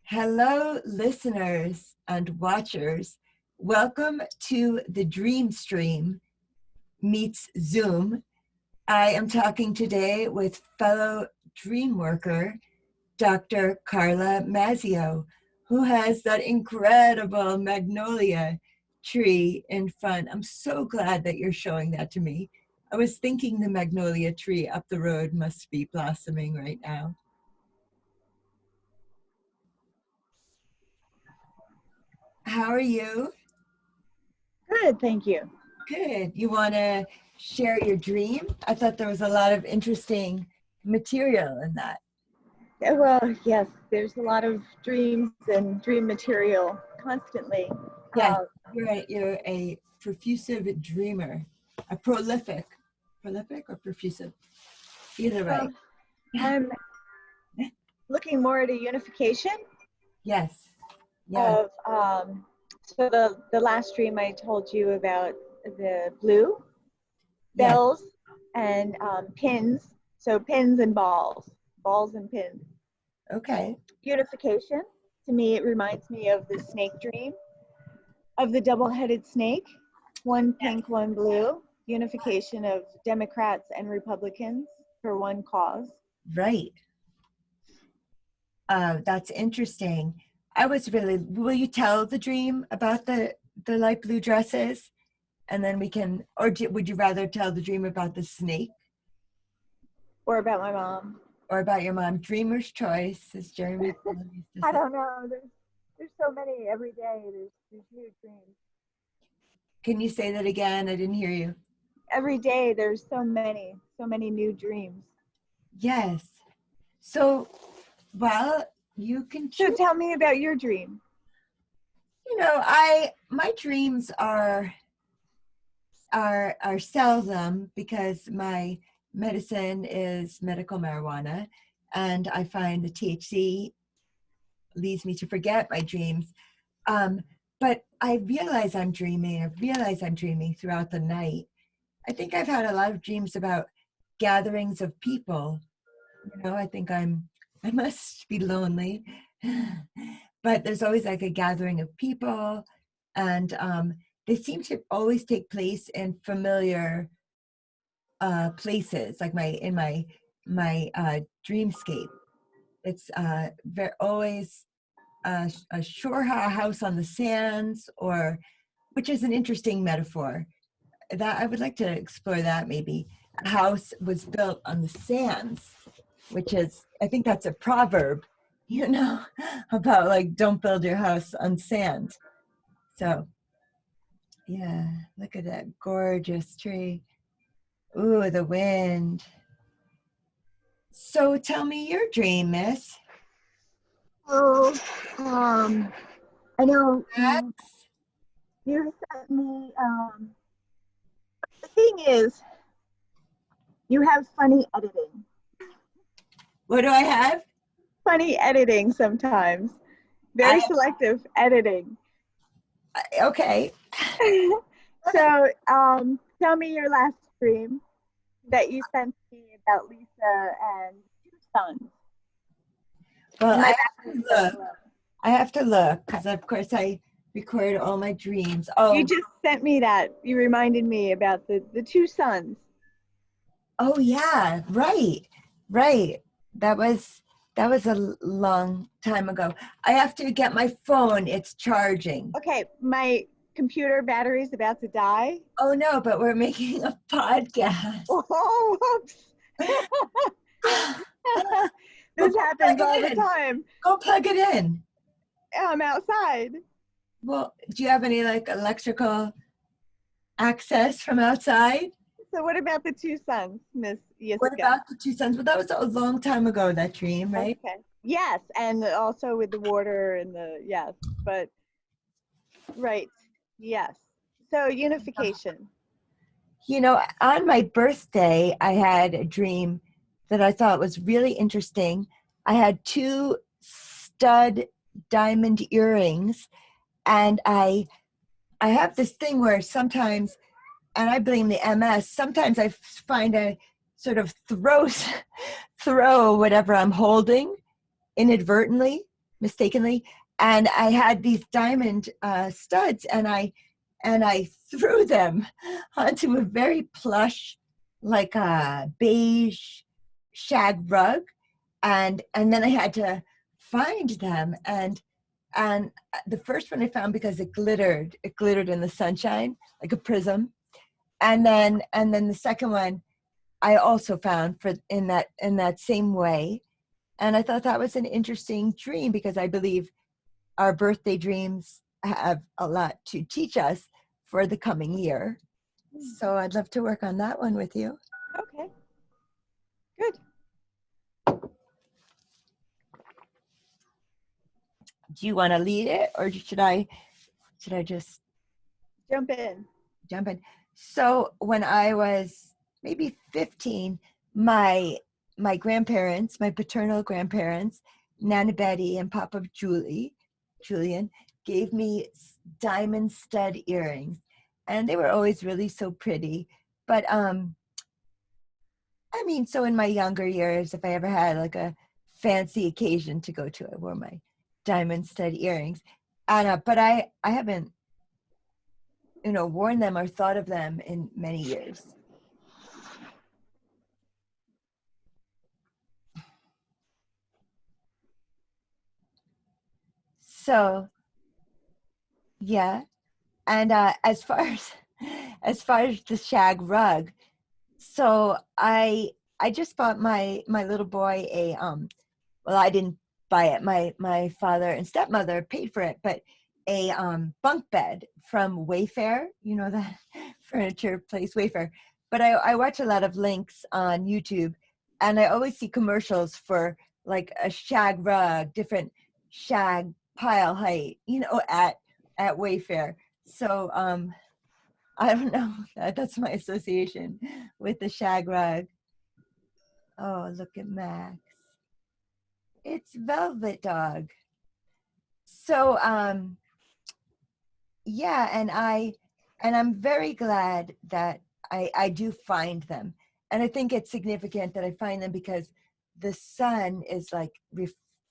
Hello, listeners and watchers. Welcome to the Dream Stream meets Zoom. I am talking today with fellow dream worker, Dr. Carla Mazzeo, who has that incredible magnolia tree in front. I'm so glad that you're showing that to me. I was thinking the magnolia tree up the road must be blossoming right now. How are you? Good, thank you. Good. You want to share your dream? I thought there was a lot of interesting material in that. Well, yes, there's a lot of dreams and dream material constantly. Yes, you're a profusive dreamer, a prolific or profusive, either way. I'm looking more at a unification Yes. Yes. of, so the last dream I told you about the blue bells and pins, so pins and balls and pins. Okay. Unification, to me, it reminds me of the snake dream, of the double-headed snake, one pink, one blue, unification of Democrats and Republicans for one cause. Right. That's interesting. Will you tell the dream about the light blue dresses? And then we can, would you rather tell the dream about the snake? Or about my mom. Or about your mom? Dreamer's choice, as Jeremy used to say. I don't know. There's so many every day. There's new dreams. Can you say that again? I didn't hear you. Every day there's so many new dreams. Yes. So, well, you can choose. So tell me about your dream. You know, my dreams are seldom because my medicine is medical marijuana, and I find the THC leads me to forget my dreams. But I realize I'm dreaming. Throughout the night. I think I've had a lot of dreams about gatherings of people. You know, I think I must be lonely, but there's always like a gathering of people, and they seem to always take place in familiar places, like in my dreamscape. It's always a shore house on the sands, which is an interesting metaphor. That I would like to explore that maybe. A house was built on the sands, which is, I think that's a proverb, you know, about like, don't build your house on sand. So, yeah, look at that gorgeous tree. Ooh, the wind. So tell me your dream, miss. Oh, I know you sent me, the thing is, you have funny editing. What do I have? Funny editing sometimes. Very selective editing. Okay. So, tell me your last dream that you sent me about Lisa and two sons. Well, I have to look because, of course, I record all my dreams. Oh, you just sent me that. You reminded me about the two sons. Oh yeah, right. That was a long time ago. I have to get my phone. It's charging. Okay, my computer battery's about to die. Oh no, but we're making a podcast. Oh, whoops. This happens all the time. Go plug it in. I'm outside. Well, do you have any like electrical access from outside? So what about the two sons, Miss Yiskah? What about the two sons? Well, that was a long time ago, that dream, right? Okay. Yes, and also with the water and but right, yes. So unification. You know, on my birthday, I had a dream that I thought was really interesting. I had two stud diamond earrings, and I have this thing where sometimes, and I blame the MS, sometimes I find I sort of throw whatever I'm holding inadvertently. mistakenly, and I had these diamond studs, and I threw them onto a very plush, like a beige shag rug, and then I had to find them, and the first one I found because it glittered in the sunshine like a prism, and then the second one I also found for in that same way. And I thought that was an interesting dream because I believe our birthday dreams have a lot to teach us for the coming year. So I'd love to work on that one with you. Okay, good. Do you want to lead it, or should I just Jump in. jump in? So when I was maybe 15, my grandparents, my paternal grandparents, Nana Betty and Papa Julian, gave me diamond stud earrings, and they were always really so pretty. But I mean, so in my younger years, if I ever had like a fancy occasion to go to, I wore my diamond stud earrings. And but I haven't, worn them or thought of them in many years. So yeah, and as far as the shag rug, so I just bought my little boy a well, I didn't buy it. My father and stepmother paid for it, but a bunk bed from Wayfair, that furniture place Wayfair. But I watch a lot of links on YouTube, and I always see commercials for like a shag rug, different shag pile height, at Wayfair. So I don't know. That's my association with the shag rug. Oh, look at Max. It's Velvet Dog. So yeah, and I'm very glad that I do find them. And I think it's significant that I find them because the sun is like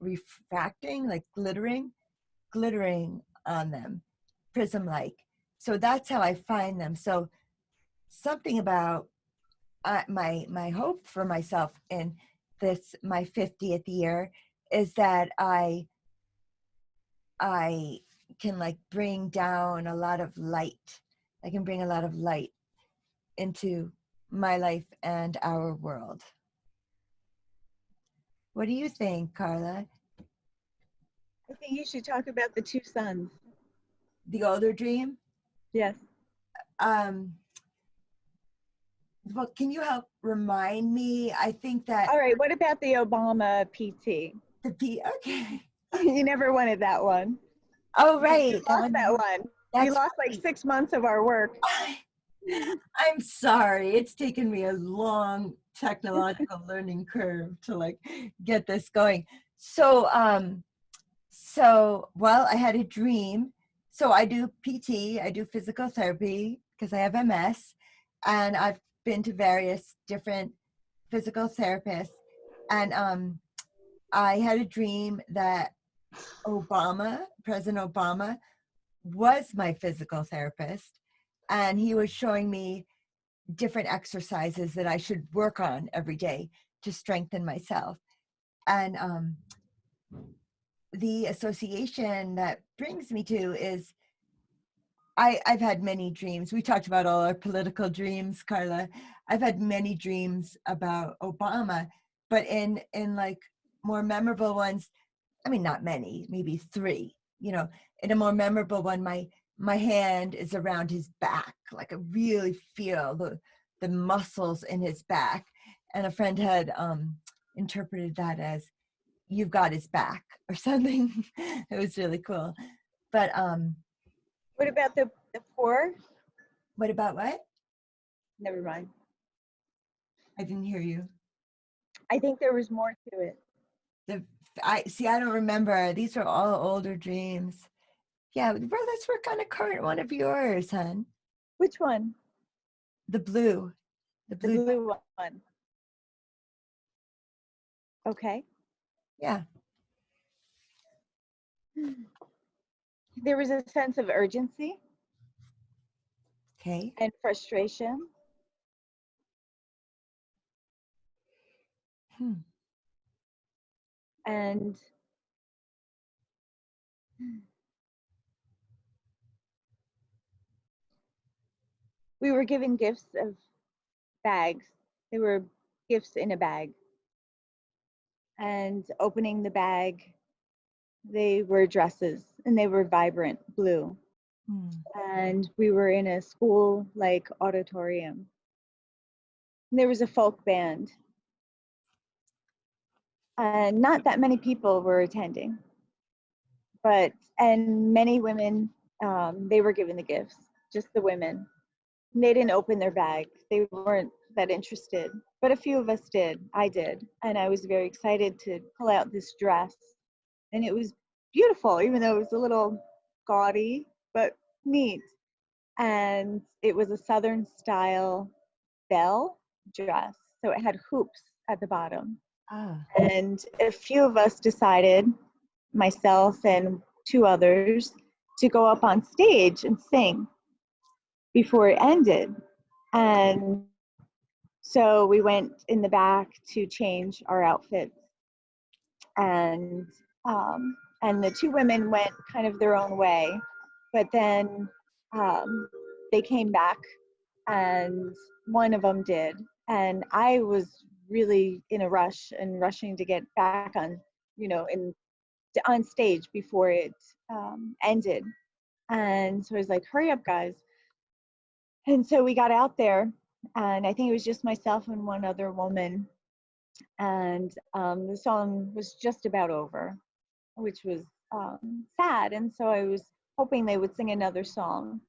refracting, like glittering on them, prism like. So that's how I find them. So something about my hope for myself in this my 50th year is that I can like bring down a lot of light. I can bring a lot of light into my life and our world. What do you think, Carla? I think you should talk about the two sons. The older dream? Yes. Um, well, can you help remind me? I think that All right, what about the Obama PT? okay. You never wanted that one. Oh, You right. lost that one. We That's lost like 6 months of our work. I'm sorry. It's taken me a long technological learning curve to like get this going. So I had a dream. So I do PT, I do physical therapy because I have MS, and I've been to various different physical therapists. And I had a dream that President Obama, was my physical therapist, and he was showing me different exercises that I should work on every day to strengthen myself. And the association that brings me to is I've had many dreams. We talked about all our political dreams, Carla. I've had many dreams about Obama, but in like more memorable ones, I mean, not many, maybe three, in a more memorable one, my hand is around his back. Like I really feel the muscles in his back. And a friend had interpreted that as you've got his back or something. It was really cool. But What about the poor? what about what? Never mind. I didn't hear you. I think there was more to it. I don't remember. These are all older dreams. Yeah, well, let's work on a current one of yours, hon. Which one? The blue. The blue one. Okay. Yeah. there was a sense of urgency Okay. and frustration. Hmm. And we were given gifts of bags. They were gifts in a bag. And opening the bag, they were dresses and they were vibrant blue. Hmm. And we were in a school like auditorium. And there was a folk band. And not that many people were attending, and many women, they were given the gifts, just the women. And they didn't open their bag. They weren't that interested, but a few of us did. I did. And I was very excited to pull out this dress. And it was beautiful, even though it was a little gaudy, but neat. And it was a Southern style bell dress. So it had hoops at the bottom. Ah. And a few of us decided, myself and two others, to go up on stage and sing before it ended. And so we went in the back to change our outfits. And and the two women went kind of their own way, but then they came back, and one of them did. And I was really in a rush and rushing to get back on, on stage before it ended. And so I was like, hurry up, guys. And so we got out there, and I think it was just myself and one other woman. And the song was just about over, which was sad. And so I was hoping they would sing another song,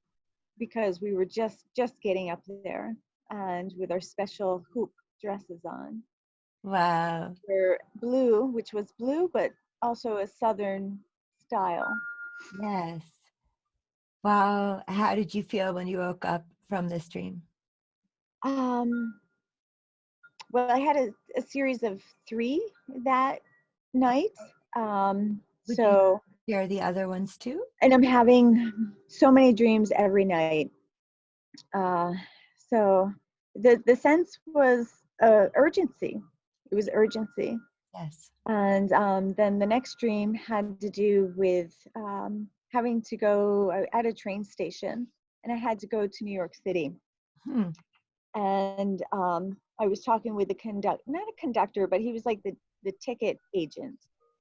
because we were just getting up there and with our special hoop dresses on. Wow. We're blue, which was blue, but also a Southern style. Yes. Wow. How did you feel when you woke up from this dream? Um, well, I had a series of 3 that night. Would you So, share the other ones too? and I'm having so many dreams every night. Uh, so the sense was urgency. It was urgency. Yes. And then the next dream had to do with having to go at a train station, and I had to go to New York City. Hmm. And I was talking with not a conductor, but he was like the ticket agent.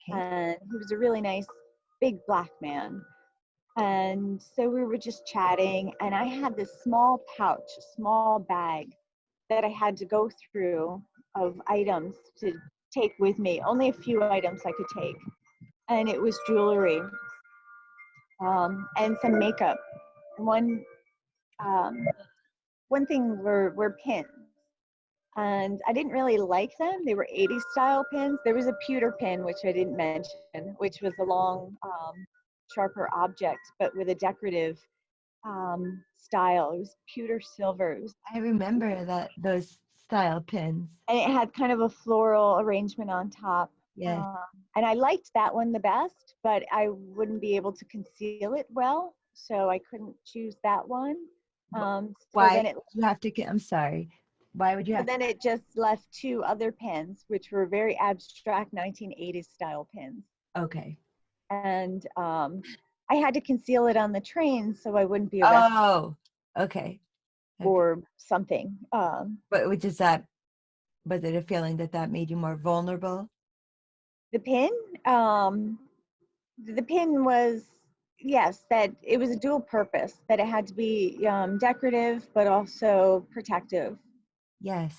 Okay. And he was a really nice, big black man. And so we were just chatting, and I had this small pouch, a small bag that I had to go through of items to take with me. Only a few items I could take. And it was jewelry and some makeup. One, um, one thing were pins. And I didn't really like them. They were 80s style pins. There was a pewter pin, which I didn't mention, which was a long, sharper object, but with a decorative style. It was pewter silver. I remember those style pins. And it had kind of a floral arrangement on top. Yes. And I liked that one the best, but I wouldn't be able to conceal it well, so I couldn't choose that one. So Why then it you have to get, I'm sorry. Why would you so have then it just left 2 other pins, which were very abstract 1980s style pins. okay. And I had to conceal it on the train so I wouldn't be arrested Oh, okay. Okay. or something. But which is that, was it a feeling that made you more vulnerable? The pin, the pin was, yes, that it was a dual purpose, that it had to be decorative but also protective. Yes.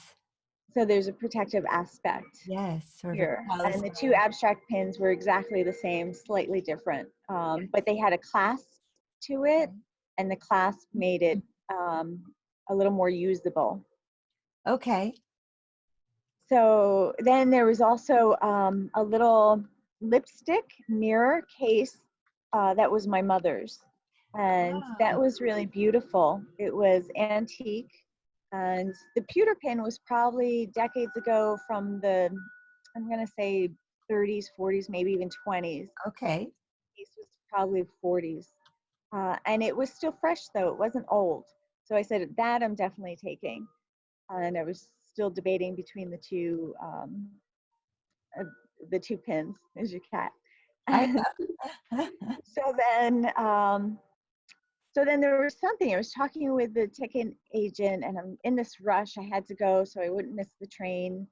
So there's a protective aspect Yes. Sort of a here. And the 2 talisman. abstract pins were exactly the same, slightly different, but they had a clasp to it, and the clasp made it a little more usable. Okay. So then there was also a little lipstick mirror case that was my mother's. And that Oh, was really beautiful. It was antique. And the pewter pin was probably decades ago, from the, I'm going to say 30s, 40s, maybe even 20s. okay. The case was probably 40s. And it was still fresh though, it wasn't old. So I said, that I'm definitely taking. And I was still debating between uh, the two pins. There's your cat. I so then, so then there was something. I was talking with the ticket agent, and I'm in this rush. I had to go so I wouldn't miss the train.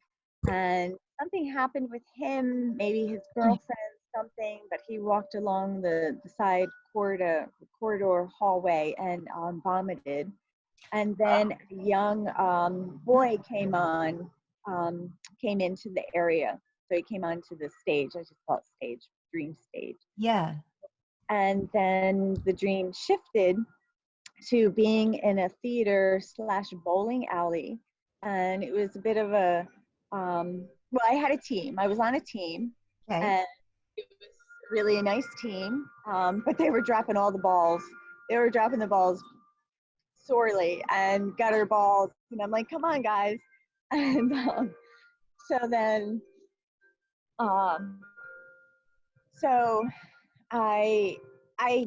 And something happened with him, maybe his girlfriend, something, but he walked along the side corridor hallway and vomited. And then a young boy came into the area. So he came onto the stage. I just call it stage, dream stage. yeah. And then the dream shifted to being in a theater / bowling alley. And it was a bit of a, well, I had a team. I was on a team. Okay. And it was really a nice team. But they were dropping all the balls. They were dropping the balls sorely and gutter balls. And I'm like, come on, guys. And so then, so I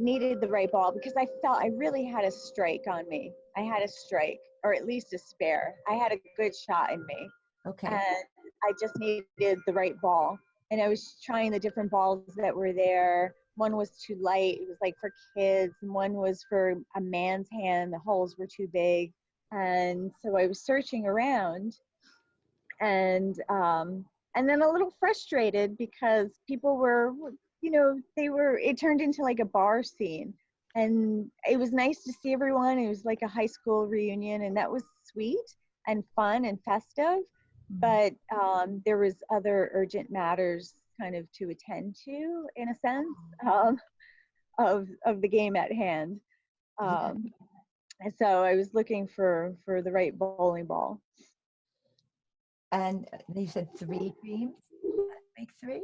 needed the right ball because I felt I really had a strike on me. I had a strike, or at least a spare. I had a good shot in me. Okay. And I just needed the right ball. And I was trying the different balls that were there. One was too light, it was like for kids, and one was for a man's hand, the holes were too big. And so I was searching around, and then a little frustrated because people were, it turned into like a bar scene. And it was nice to see everyone. It was like a high school reunion, and that was sweet and fun and festive. But there was other urgent matters kind of to attend to, in a sense, of the game at hand. And so I was looking for the right bowling ball. And you said 3 dreams? Make 3?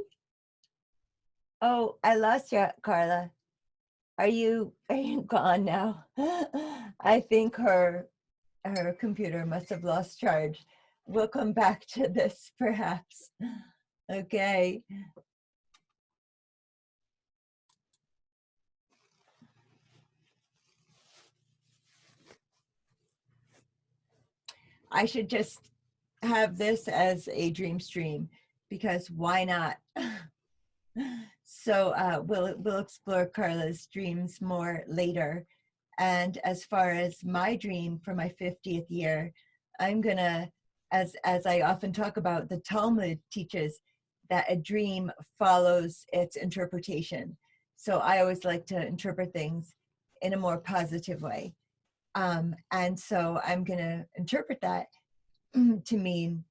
Oh, I lost you, Carla. Are you gone now? I think her computer must have lost charge. We'll come back to this perhaps. Okay. I should just have this as a dream stream because why not? So we'll explore Carla's dreams more later. And as far as my dream for my 50th year, I'm gonna, as I often talk about, the Talmud teaches that a dream follows its interpretation. So I always like to interpret things in a more positive way. And so I'm gonna interpret that to mean,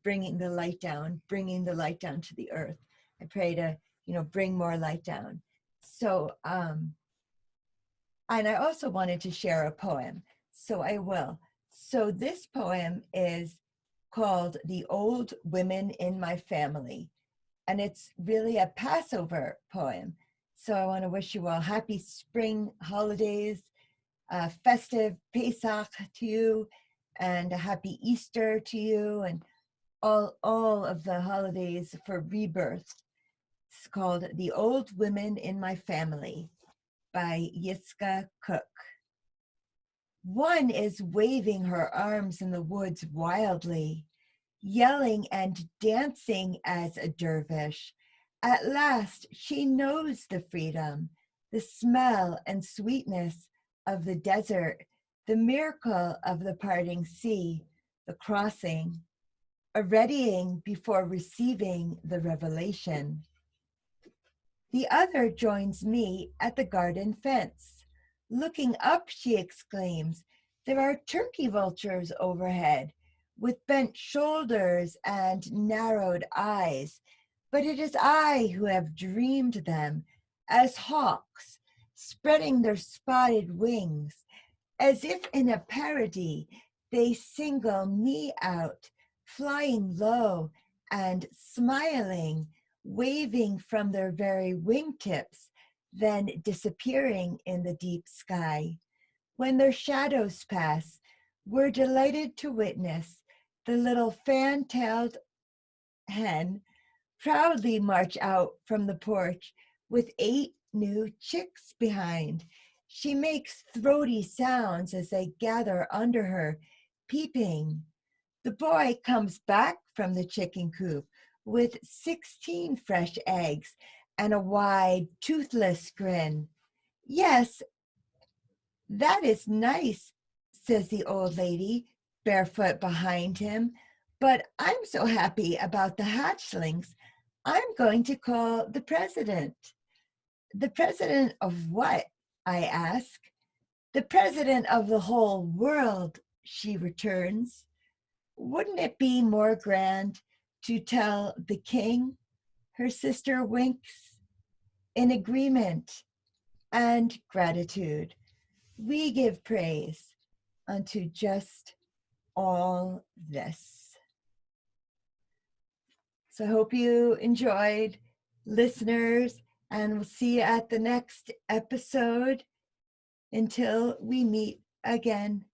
bringing the light down to the earth. I pray to, bring more light down. So, and I also wanted to share a poem, so I will. So this poem is called The Old Women in My Family, and it's really a Passover poem. So I want to wish you all happy spring holidays, festive Pesach to you, and a happy Easter to you, and all of the holidays for rebirth. It's called The Old Women in My Family by Yiskah Koock. One is waving her arms in the woods wildly, yelling and dancing as a dervish. At last, she knows the freedom, the smell and sweetness of the desert, the miracle of the parting sea, the crossing, a readying before receiving the revelation. The other joins me at the garden fence. Looking up, she exclaims, there are turkey vultures overhead, with bent shoulders and narrowed eyes, but it is I who have dreamed them as hawks, spreading their spotted wings, as if in a parody they single me out, flying low and smiling, waving from their very wingtips, then disappearing in the deep sky. When their shadows pass, we're delighted to witness the little fan-tailed hen proudly march out from the porch with 8 new chicks behind. She makes throaty sounds as they gather under her, peeping. The boy comes back from the chicken coop with 16 fresh eggs and a wide, toothless grin. Yes, that is nice, says the old lady, barefoot behind him. But I'm so happy about the hatchlings. I'm going to call the president. The president of what? I ask. The president of the whole world, she returns. Wouldn't it be more grand to tell the king? Her sister winks. In agreement and gratitude, we give praise unto just all this. So I hope you enjoyed, listeners, and we'll see you at the next episode. Until we meet again.